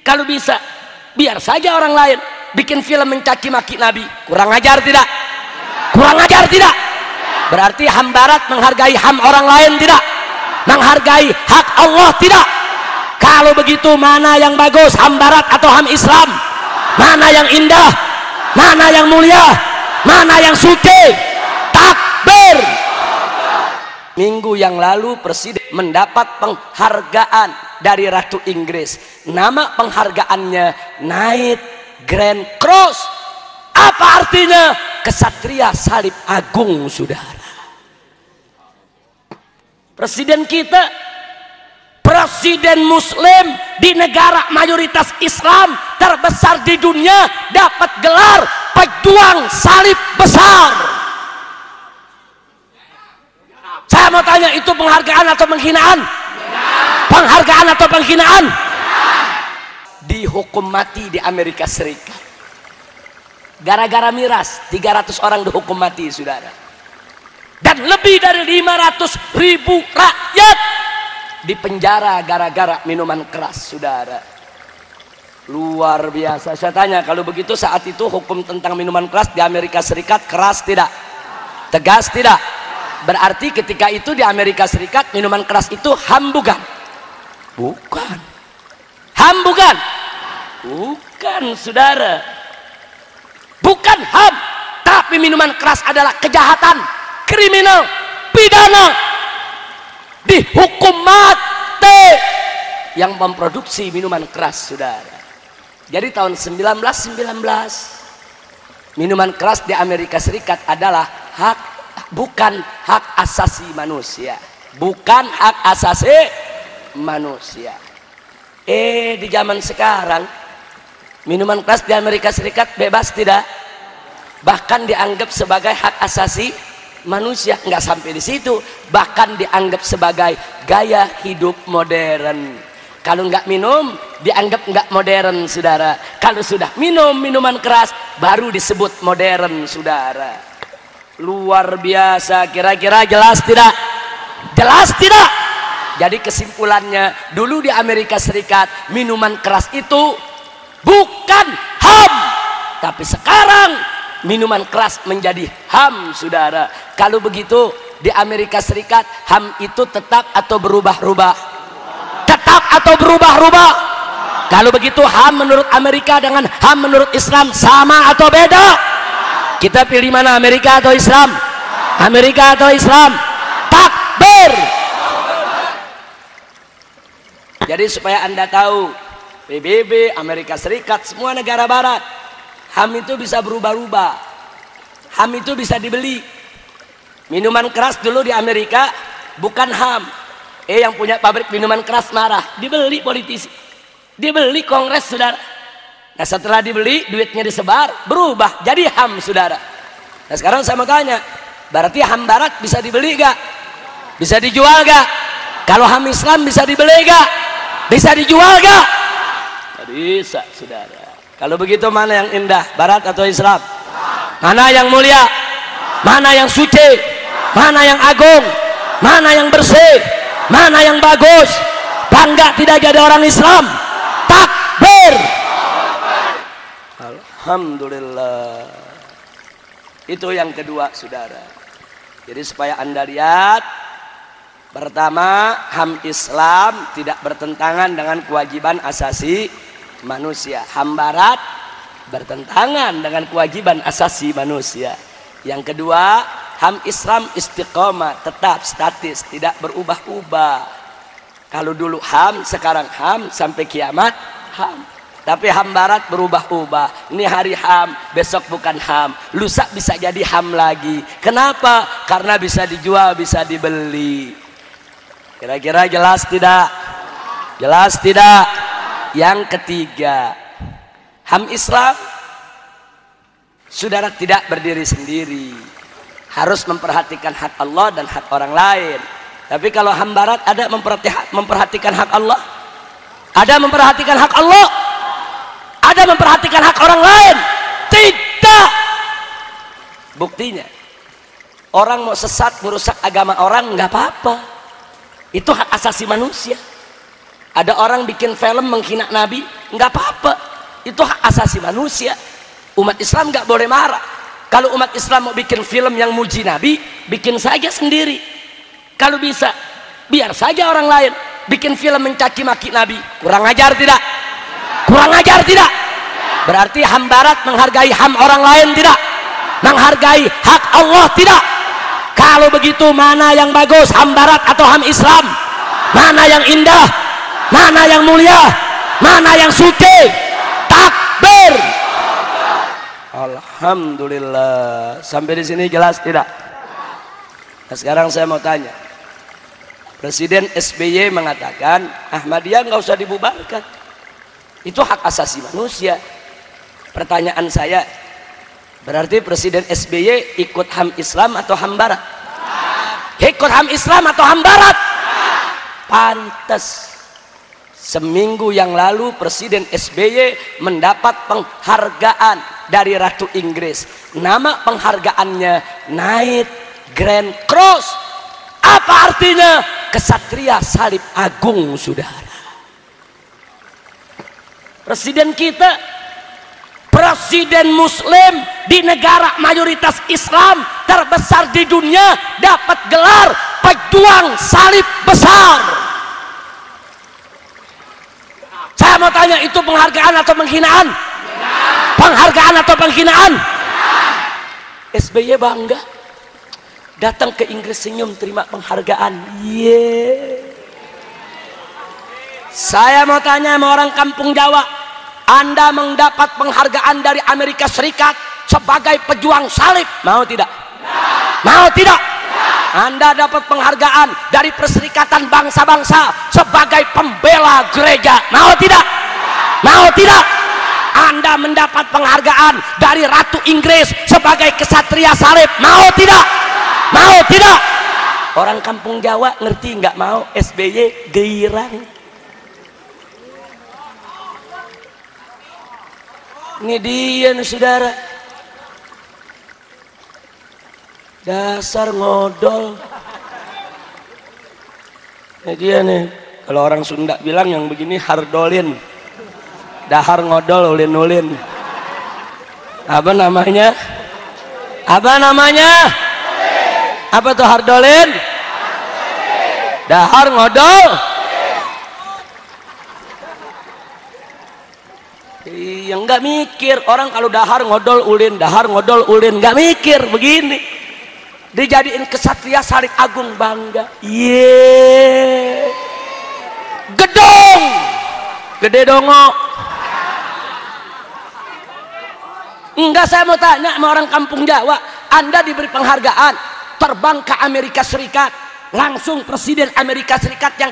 Kalau bisa, biar saja orang lain bikin film mencaci maki Nabi. Kurang ajar tidak? Kurang ajar tidak? Berarti HAM Barat menghargai HAM orang lain tidak? Menghargai hak Allah tidak? Kalau begitu mana yang bagus, HAM Barat atau HAM Islam? Mana yang indah? Mana yang mulia? Mana yang suci? Takbir. Minggu yang lalu Presiden mendapat penghargaan dari Ratu Inggris. Nama penghargaannya Knight Grand Cross. Apa artinya? Kesatria salib agung, saudara. Presiden kita, presiden muslim di negara mayoritas Islam terbesar di dunia, dapat gelar pejuang salib besar. Saya mau tanya, itu penghargaan atau penghinaan? Penghargaan atau penghinaan? Dihukum mati di Amerika Serikat gara-gara miras. 300 orang dihukum mati, saudara. Dan lebih dari 500.000 rakyat dipenjara gara-gara minuman keras, saudara. Luar biasa. Saya tanya, kalau begitu saat itu hukum tentang minuman keras di Amerika Serikat keras tidak? Tegas tidak? Berarti ketika itu di Amerika Serikat minuman keras itu HAM bukan? Bukan. HAM bukan? Bukan, saudara. Bukan HAM, tapi minuman keras adalah kejahatan, kriminal, pidana, dihukum mati yang memproduksi minuman keras, saudara. Jadi tahun 1919 minuman keras di Amerika Serikat adalah bukan hak asasi manusia. Bukan hak asasi manusia. Di zaman sekarang minuman keras di Amerika Serikat bebas tidak? Bahkan dianggap sebagai hak asasi manusia. Nggak sampai di situ, bahkan dianggap sebagai gaya hidup modern. Kalau nggak minum dianggap nggak modern, saudara. Kalau sudah minum minuman keras baru disebut modern, saudara. Luar biasa. Kira-kira jelas tidak? Jelas tidak? Jadi kesimpulannya, dulu di Amerika Serikat minuman keras itu bukan HAM, tapi sekarang minuman keras menjadi HAM, saudara. Kalau begitu di Amerika Serikat HAM itu tetap atau berubah-ubah? Tetap atau berubah-ubah? Kalau begitu HAM menurut Amerika dengan HAM menurut Islam sama atau beda? Kita pilih mana, Amerika atau Islam? Amerika atau Islam? Takbir. Jadi supaya Anda tahu, PBB, Amerika Serikat, semua negara barat, HAM itu bisa berubah-ubah. HAM itu bisa dibeli. Minuman keras dulu di Amerika bukan HAM. Yang punya pabrik minuman keras marah, dibeli politisi, dibeli Kongres, saudara. Nah setelah dibeli, duitnya disebar, berubah jadi HAM, saudara. Nah sekarang saya mau tanya, berarti HAM Barat bisa dibeli gak? Bisa dijual gak? Kalau HAM Islam bisa dibeli gak? Bisa dijual gak? Bisa, saudara. Kalau begitu mana yang indah, Barat atau Islam? Mana yang mulia? Mana yang suci? Mana yang agung? Mana yang bersih? Mana yang bagus? Bangga tidak jadi orang Islam? Takbir. Alhamdulillah. Itu yang kedua, saudara. Jadi supaya Anda lihat, pertama, HAM Islam tidak bertentangan dengan kewajiban asasi manusia. HAM Barat bertentangan dengan kewajiban asasi manusia. Yang kedua, HAM Islam istiqomah, tetap statis, tidak berubah-ubah. Kalau dulu HAM, sekarang HAM, sampai kiamat HAM. Tapi HAM Barat berubah-ubah. Ini hari HAM, besok bukan HAM, lusa bisa jadi HAM lagi. Kenapa? Karena bisa dijual, bisa dibeli. Kira-kira jelas tidak? Jelas tidak? Yang ketiga, HAM Islam, saudara, tidak berdiri sendiri, harus memperhatikan hak Allah dan hak orang lain. Tapi kalau HAM Barat ada memperhatikan hak Allah? Ada memperhatikan hak Allah? Ada memperhatikan hak orang lain? Tidak. Buktinya, orang mau sesat merusak agama orang nggak apa-apa, itu hak asasi manusia. Ada orang bikin film menghina Nabi, nggak apa-apa, itu hak asasi manusia. Umat Islam nggak boleh marah. Kalau umat Islam mau bikin film yang muji Nabi, bikin saja sendiri. Kalau bisa, biar saja orang lain bikin film mencaci maki Nabi. Kurang ajar tidak? Kurang ajar tidak? Berarti HAM Barat menghargai HAM orang lain tidak? Menghargai hak Allah tidak? Kalau begitu, mana yang bagus, HAM Barat atau HAM Islam? Mana yang indah? Mana yang mulia? Mana yang suci? Takbir. Alhamdulillah. Sampai di sini jelas tidak? Nah, sekarang saya mau tanya. Presiden SBY mengatakan Ahmadiyah nggak usah dibubarkan. Itu hak asasi manusia. Pertanyaan saya, berarti Presiden SBY ikut HAM Islam atau HAM Barat? Ikut HAM Islam atau HAM Barat? Pantas. Seminggu yang lalu Presiden SBY mendapat penghargaan dari Ratu Inggris. Nama penghargaannya Knight Grand Cross. Apa artinya? Kesatria salib agung, saudara. Presiden kita, presiden muslim di negara mayoritas Islam terbesar di dunia, dapat gelar pejuang salib besar. Saya mau tanya, itu penghargaan atau penghinaan? Penghargaan atau penghinaan? SBY bangga datang ke Inggris, senyum terima penghargaan. Saya mau tanya sama orang kampung Jawa, Anda mendapat penghargaan dari Amerika Serikat sebagai pejuang salib, mau tidak? Mau tidak? Anda dapat penghargaan dari Perserikatan Bangsa-Bangsa sebagai pembela gereja, mau tidak? Mau tidak? Anda mendapat penghargaan dari Ratu Inggris sebagai kesatria salib, mau tidak? Mau tidak? Orang kampung Jawa ngerti nggak? Mau. SBY girang. Ini dia nih, saudara. Dasar ngodol. Ini dia nih, kalau orang Sunda bilang yang begini hardolin. Dahar ngodol ulin-ulin. Apa namanya? Apa namanya? Apa tuh hardolin? Dahar ngodol. Iya, nggak mikir. Orang kalau dahar ngodol ulin, dahar ngodol ulin, nggak mikir begini. Dijadiin kesatria salib agung, bangga. Gedong gede dongo. Enggak, saya mau tanya sama orang kampung Jawa, Anda diberi penghargaan terbang ke Amerika Serikat, langsung Presiden Amerika Serikat yang